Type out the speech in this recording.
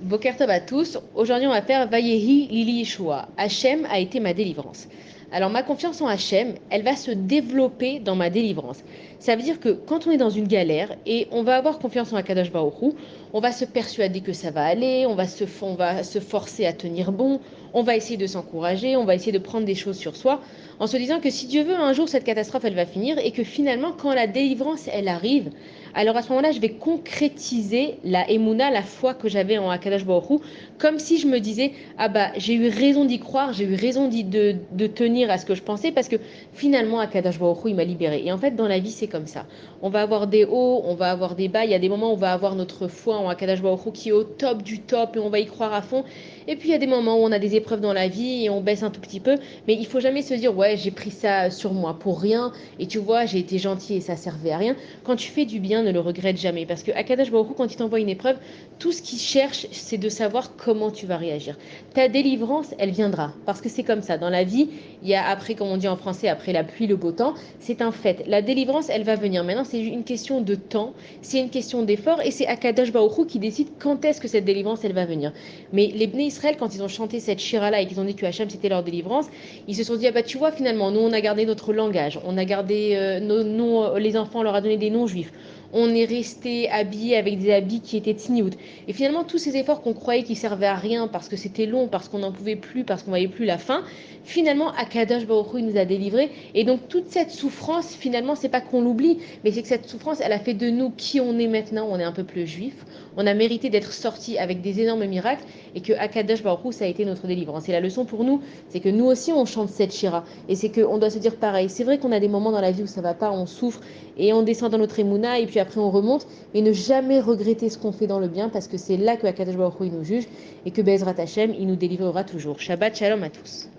Boker Tov à tous. Aujourd'hui, on va faire Vayehi Lili Yeshua. Hachem a été ma délivrance. Alors, ma confiance en Hachem, elle va se développer dans ma délivrance. Ça veut dire que quand on est dans une galère et on va avoir confiance en Akadosh Baruch Hu, on va se persuader que ça va aller, on va se forcer à tenir bon, on va essayer de s'encourager, on va essayer de prendre des choses sur soi, en se disant que si Dieu veut, un jour cette catastrophe, elle va finir et que finalement, quand la délivrance, elle arrive, alors à ce moment-là, je vais concrétiser la émouna, la foi que j'avais en Akadosh Baruch Hu, comme si je me disais, ah bah j'ai eu raison d'y croire, j'ai eu raison de tenir à ce que je pensais, parce que finalement Akadosh Baruch Hu, il m'a libéré. Et en fait, dans la vie, c'est comme ça. On va avoir des hauts, on va avoir des bas, il y a des moments où on va avoir notre foi en Akadosh Baruch Hu qui est au top du top et on va y croire à fond. Et puis il y a des moments où on a des épreuves dans la vie et on baisse un tout petit peu, mais il faut jamais se dire, ouais, j'ai pris ça sur moi pour rien, et tu vois, j'ai été gentil et ça servait à rien. Quand tu fais du bien, ne le regrette jamais. Parce que Akadosh Baruch Hu, quand il t'envoie une épreuve, tout ce qu'il cherche, c'est de savoir comment tu vas réagir. Ta délivrance, elle viendra. Parce que c'est comme ça. Dans la vie, il y a après, comme on dit en français, après la pluie, le beau temps. C'est un fait. La délivrance, elle va venir. Maintenant, c'est une question de temps, c'est une question d'effort, et c'est Akadosh Baruch Hu qui décide quand est-ce que cette délivrance, elle va venir. Mais les Bnei Israël, quand ils ont chanté cette shira-là et qu'ils ont dit que Hachem, c'était leur délivrance, ils se sont dit, ah bah tu vois, finalement, nous, on a gardé notre langage, on a gardé nos noms, les enfants, on leur a donné des noms juifs. On est resté habillé avec des habits qui étaient tzniout. Et finalement, tous ces efforts qu'on croyait qu'ils servaient à rien parce que c'était long, parce qu'on n'en pouvait plus, parce qu'on voyait plus la fin, finalement, Akadosh Baruch Hu, il nous a délivrés. Et donc, toute cette souffrance, finalement, c'est pas qu'on l'oublie, mais c'est que cette souffrance, elle a fait de nous qui on est maintenant. On est un peuple juif. On a mérité d'être sortis avec des énormes miracles et que Akadosh Baruch Hu, ça a été notre délivrance. Et la leçon pour nous, c'est que nous aussi, on chante cette shira. Et c'est qu'on doit se dire pareil. C'est vrai qu'on a des moments dans la vie où ça va pas, on souffre et on descend dans notre émouna et puis après on remonte, mais ne jamais regretter ce qu'on fait dans le bien parce que c'est là que Akadosh Baruch Hu, il nous juge et que Bezrat Hashem, il nous délivrera toujours. Shabbat Shalom à tous.